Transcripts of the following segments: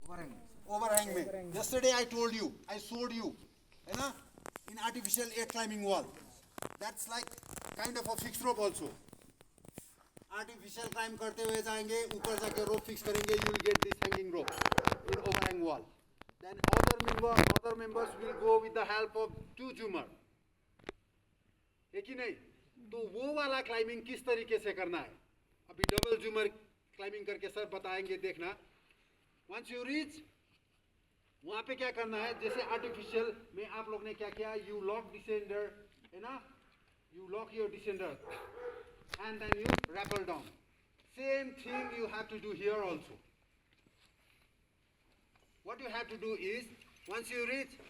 overhang में yesterday I told you, I showed you, है ना, in artificial air climbing wall. That's like kind of a fixed rope also. Artificial climb करते हुए जाएंगे, ऊपर जाके rope fix करेंगे, you will get this hanging rope in overhang wall. Then other members will go with the help of two झूमर, है कि नहीं? तो वो वाला क्लाइंबिंग किस तरीके से करना है अभी डबल झूमर क्लाइंबिंग करके सर बताएंगे, देखना. वंस यू रीच, वहां पे क्या करना है, जैसे आर्टिफिशियल में आप लोग ने क्या किया, यू लॉक डिसेंडर, है ना, you lock your descender and then you rappel down. Same thing you have to do here also. What you have to do is, once you reach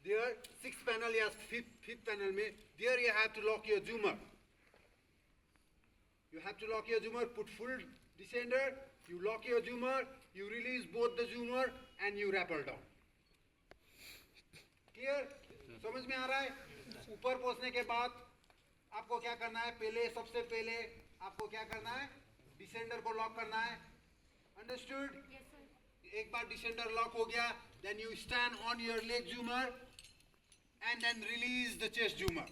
there, sixth panel या fifth panel में, there you have to lock your zoomer. You have to lock your zoomer, put full descender, you lock your zoomer, you release both the zoomer and you rappel down. Clear? समझ में आ रहा है? ऊपर पहुंचने के बाद आपको क्या करना है, पहले सबसे पहले आपको क्या करना है, डिसेंडर को लॉक करना है. अंडरस्टूड? एक बार डिसेंडर लॉक हो गया, then you stand on your leg zoomer and then release the chest zoomer.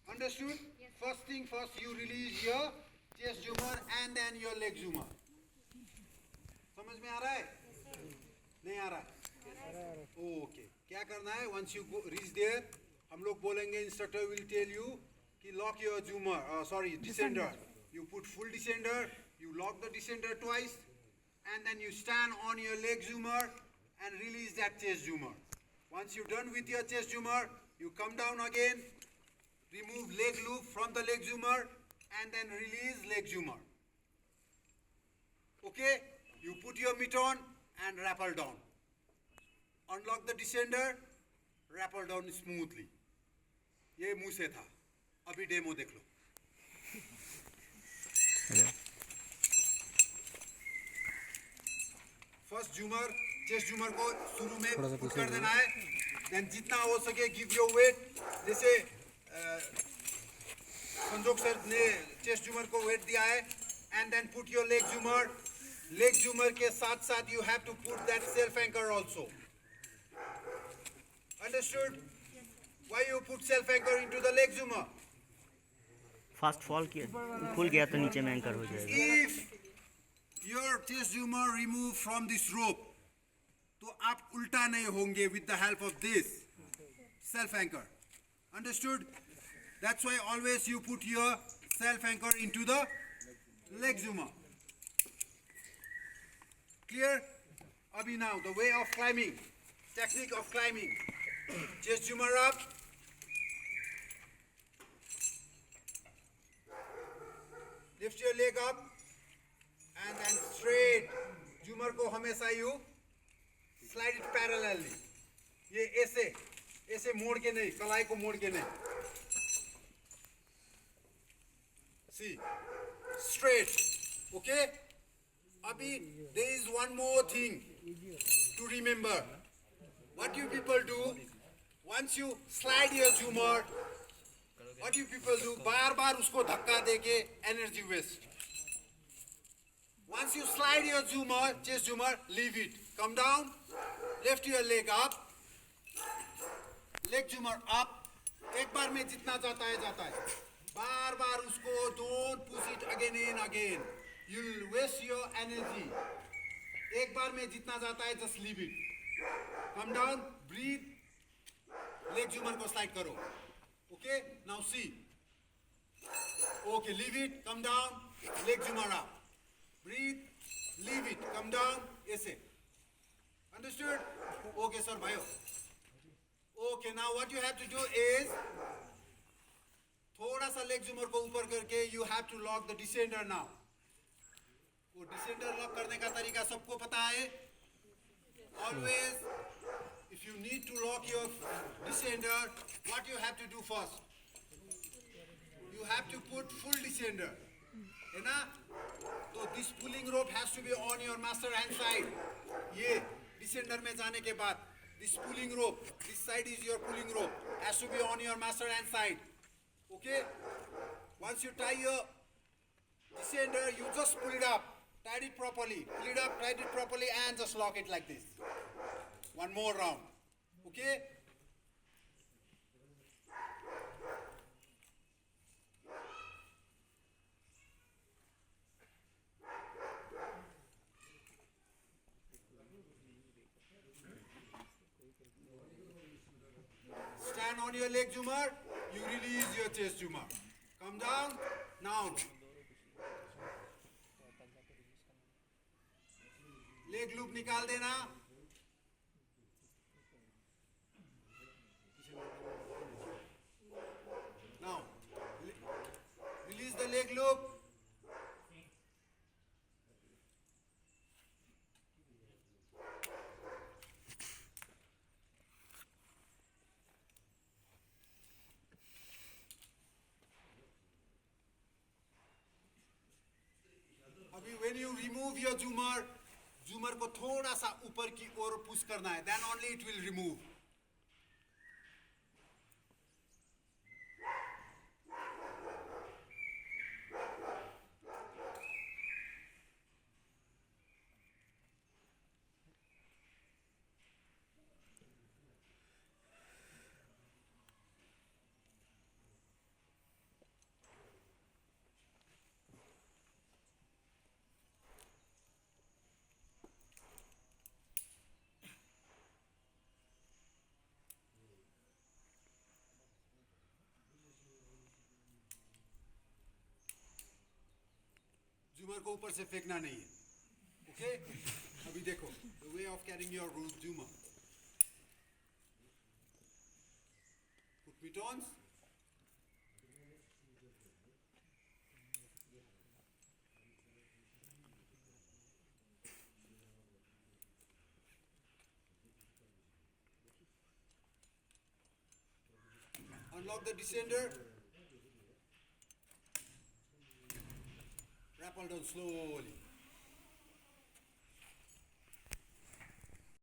Understood? Yes. First thing first, you release your chest zoomer and then your leg zoomer. समझ में आ रहा है? Yes, नहीं आ रहा है? Okay. क्या करना है? Once you go, reach there, हम लोग बोलेंगे, instructor will tell you कि lock your zoomer, descender. You put full descender, you lock the descender twice, and then you stand on your leg zoomer and release that chest zoomer. Once you're done with your chest zoomer, you come down again, remove leg loop from the leg zoomer and then release leg zoomer. Okay? You put your mitt on and rappel down. Unlock the descender, rappel down smoothly. ये मुंह से था. अभी demo देख लो. First झूमर, chest झूमर को शुरू में पुट कर देना है. देन जितना हो सके गिव योर वेट. जैसे संजोग सर ने चेस्ट झूमर को वेट दिया है. And then put your leg jumar. Leg jumar के साथ साथ you have to put that self anchor also. Understood? Why you put self anchor into the leg jumar? Fast fall किया, खुल गया तो नीचे में एंकर हो जाएगा. If your chest zoomer remove from this rope, तो आप उल्टा नहीं होंगे with the help of this self anchor. Understood? That's why always you put your self anchor into the leg zoomer. Clear? Abhi now the way of climbing, technique of climbing. Chest zoomer up. Lift your leg up. And then straight झूमर को हमेशा you slide it parallelly. ये ऐसे ऐसे मोड़ के नहीं, कलाई को मोड़ के नहीं. सी स्ट्रेट. ओके? अभी there is one more thing to remember. What you people do once you slide your झूमर, what you people do, बार बार उसको धक्का देके energy waste. Once you slide your zoomer, chest zoomer, leave it. Come down, lift your leg up, leg zoomer up. एक बार में जितना जाता है जाता है. बार बार उसको don't push it again and again. You'll waste your energy. एक बार में जितना जाता है just leave it. Come down, breathe. Leg zoomer को slide करो. Okay? Now see. Okay, leave it. Come down, leg zoomer up. Breathe, leave it, come down, ऐसे. Understood? Okay, sir, भाइयों. Okay, now what you have to do is थोड़ा सा leg zoomer को ऊपर करके you have to lock the descender now. वो descender lock करने का तरीका सबको पता है? Always, if you need to lock your descender, what you have to do first? You have to put full descender. है ना? तो this pulling rope has to be on your master hand side. ये descender में जाने के बाद this pulling rope, this side is your pulling rope, has to be on your master hand side. Okay? Once you tie your descender, you just pull it up. Tied it properly. Pull it up, tied it properly, and just lock it like this. One more round. Okay? Stand on your leg, Jumar. You release your chest, Jumar. Come down. Now. Leg loop निकाल देना. Now, release the leg loop. अभी when you remove your झूमर, झूमर को थोड़ा सा ऊपर की ओर पुश करना है. Then only it will remove. झूमर को ऊपर से फेंकना नहीं है. ओके? अभी देखो the way of carrying your झूमर. Put mitons. Unlock the descender. Rappel down slowly.